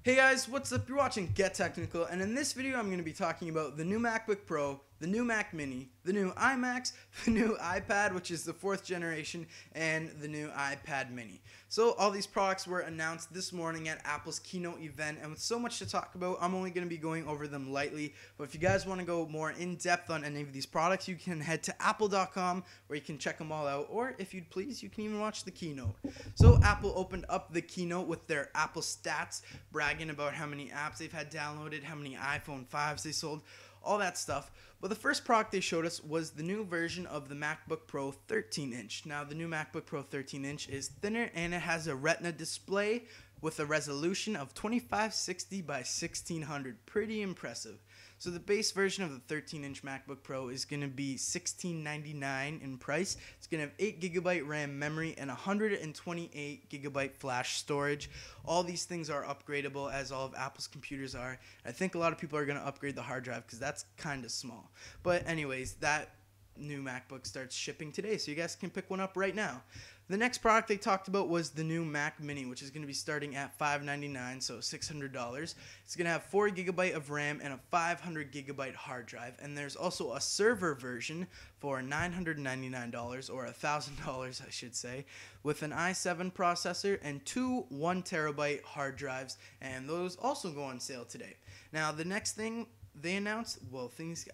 Hey guys, what's up? You're watching Get Technical, and in this video I'm going to be talking about the new MacBook Pro, the new Mac Mini, the new iMac's, the new iPad, which is the 4th generation, and the new iPad Mini. So all these products were announced this morning at Apple's Keynote event, and with so much to talk about, I'm only going to be going over them lightly. But if you guys want to go more in depth on any of these products, you can head to apple.com where you can check them all out, or if you'd please, you can even watch the Keynote. So Apple opened up the Keynote with their Apple stats, bragging about how many apps they've had downloaded, how many iPhone 5s they sold, all that stuff. But the first product they showed us was the new version of the MacBook Pro 13-inch. Now, the new MacBook Pro 13-inch is thinner and it has a Retina display with a resolution of 2560 by 1600. Pretty impressive. So the base version of the 13-inch MacBook Pro is going to be $1699 in price. It's going to have 8GB RAM memory and 128GB flash storage. All these things are upgradable, as all of Apple's computers are. I think a lot of people are going to upgrade the hard drive because that's kind of small. But anyways, that new MacBook starts shipping today, so you guys can pick one up right now. The next product they talked about was the new Mac Mini, which is going to be starting at $599, so $600. It's going to have 4GB of RAM and a 500GB hard drive, and there's also a server version for $999, or $1,000 I should say, with an i7 processor and two 1TB hard drives, and those also go on sale today. Now the next thing they announced, well, things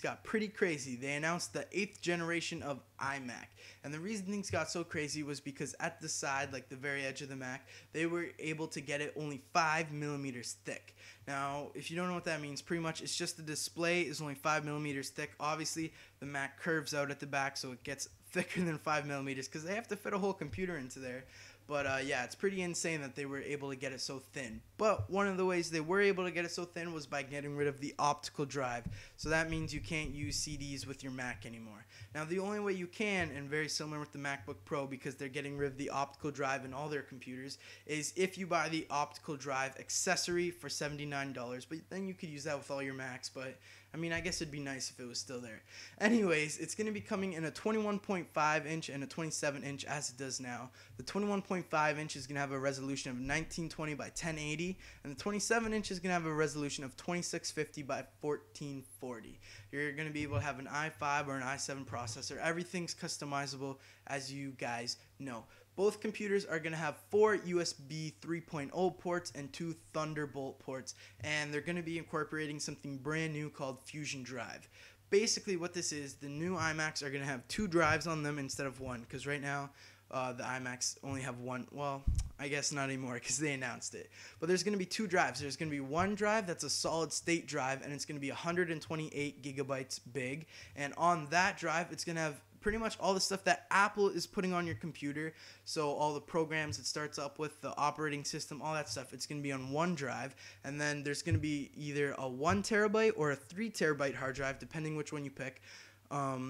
got pretty crazy. They announced the 8th generation of iMac. And the reason things got so crazy was because at the side, like the very edge of the Mac, they were able to get it only 5mm thick. Now, if you don't know what that means, pretty much it's just the display is only 5mm thick. Obviously, the Mac curves out at the back, so it gets thicker than 5mm because they have to fit a whole computer into there. But yeah, it's pretty insane that they were able to get it so thin. But one of the ways they were able to get it so thin was by getting rid of the optical drive. So that means you can't use CDs with your Mac anymore. Now the only way you can, and very similar with the MacBook Pro because they're getting rid of the optical drive in all their computers, is if you buy the optical drive accessory for $79. But then you could use that with all your Macs, but I mean, I guess it'd be nice if it was still there. Anyways, it's going to be coming in a 21.5-inch and a 27-inch as it does now. The 21.5-inch is going to have a resolution of 1920 by 1080, and the 27-inch is going to have a resolution of 2650 by 1440. You're going to be able to have an i5 or an i7 processor. Everything's customizable, as you guys know. Both computers are going to have 4 USB 3.0 ports and 2 Thunderbolt ports, and they're going to be incorporating something brand new called Fusion Drive. Basically what this is, the new iMacs are going to have 2 drives on them instead of 1, because right now the iMacs only have 1. Well, I guess not anymore because they announced it. But there's going to be 2 drives. There's going to be one drive that's a solid state drive, and it's going to be 128GB big, and on that drive it's going to have pretty much all the stuff that Apple is putting on your computer. So all the programs it starts up with, the operating system, all that stuff, it's going to be on one drive. And then there's going to be either a 1TB or a 3TB hard drive, depending which one you pick,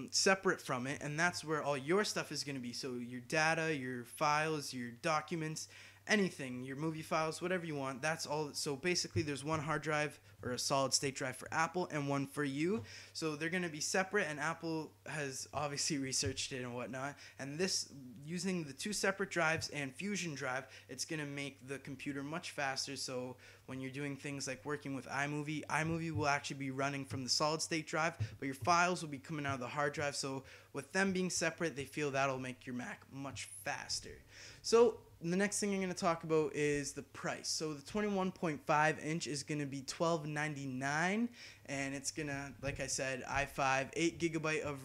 separate from it. And that's where all your stuff is going to be. So your data, your files, your documents, anything, your movie files, whatever you want, that's all. So basically there's one hard drive or a solid state drive for Apple and one for you. So they're going to be separate, and Apple has obviously researched it and whatnot. And this, using the 2 separate drives and Fusion Drive, it's going to make the computer much faster. So when you're doing things like working with iMovie will actually be running from the solid state drive, but your files will be coming out of the hard drive. So with them being separate, they feel that'll make your Mac much faster. So the next thing I'm going to talk about is the price. So the 21.5-inch is going to be $1299, and it's going to, like I said, i5, 8GB of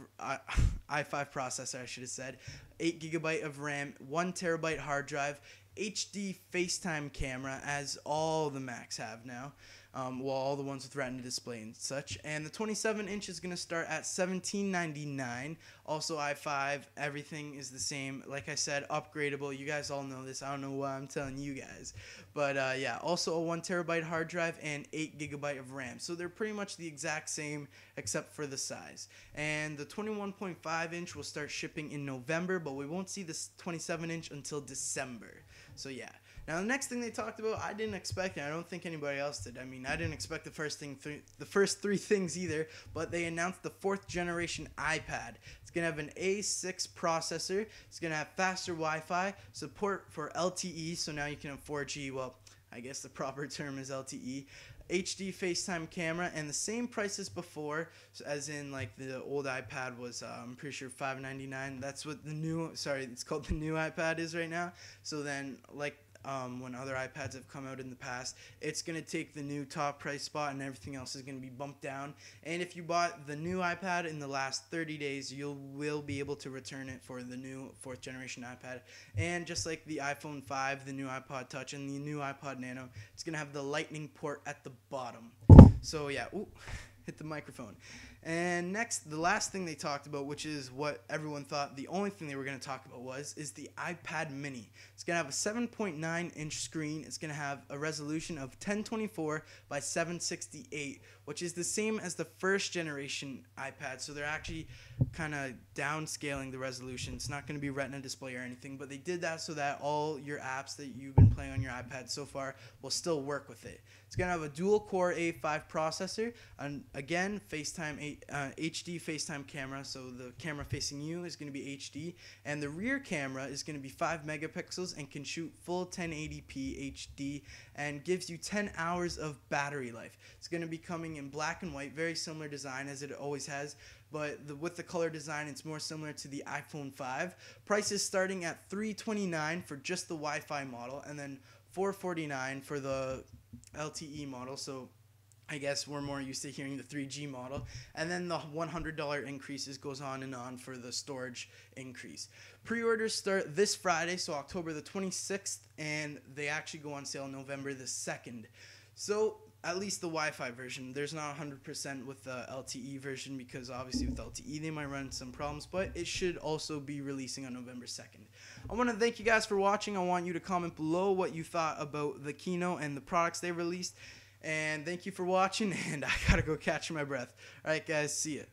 i5 processor, I should have said, 8GB of RAM, 1TB hard drive, HD FaceTime camera, as all the Macs have now. Well, all the ones with Retina display and such. And the 27-inch is going to start at $1799. Also i5, everything is the same. Like I said, upgradable. You guys all know this. I don't know why I'm telling you guys. But yeah, also a 1TB hard drive and 8GB of RAM. So they're pretty much the exact same except for the size. And the 21.5-inch will start shipping in November, but we won't see this 27-inch until December. So yeah. Now the next thing they talked about, I didn't expect, and I don't think anybody else did. I mean, I didn't expect the first 3 things either, but they announced the 4th generation iPad. It's going to have an A6 processor. It's going to have faster Wi-Fi, support for LTE, so now you can have 4G. Well, I guess the proper term is LTE. HD FaceTime camera, and the same price as before, so as in like the old iPad was I'm pretty sure $599. That's what the new, sorry, it's called the new iPad is right now. So then like when other iPads have come out in the past, it's going to take the new top price spot and everything else is going to be bumped down. And if you bought the new iPad in the last 30 days, you will be able to return it for the new 4th generation iPad. And just like the iPhone 5, the new iPod Touch, and the new iPod Nano, it's going to have the lightning port at the bottom. So yeah, ooh, hit the microphone. And next, the last thing they talked about, which is what everyone thought the only thing they were going to talk about is the iPad mini. It's going to have a 7.9-inch screen. It's going to have a resolution of 1024 by 768, which is the same as the first generation iPad. So they're actually kind of downscaling the resolution. It's not going to be Retina display or anything, but they did that so that all your apps that you've been playing on your iPad so far will still work with it. It's going to have a dual-core A5 processor, and again, HD FaceTime camera, so the camera facing you is going to be HD, and the rear camera is going to be 5 megapixels and can shoot full 1080p HD and gives you 10 hours of battery life. It's going to be coming in black and white, very similar design as it always has, but with the color design, it's more similar to the iPhone 5. Price is starting at $329 for just the Wi-Fi model, and then $449 for the LTE model. So I guess we're more used to hearing the 3G model. And then the $100 increases goes on and on for the storage increase. Pre-orders start this Friday, so October the 26th, and they actually go on sale November the 2nd. So at least the Wi-Fi version. There's not 100% with the LTE version because obviously with LTE they might run into some problems, but it should also be releasing on November 2nd. I want to thank you guys for watching. I want you to comment below what you thought about the Keynote and the products they released. And thank you for watching, and I gotta go catch my breath. Alright guys, see ya.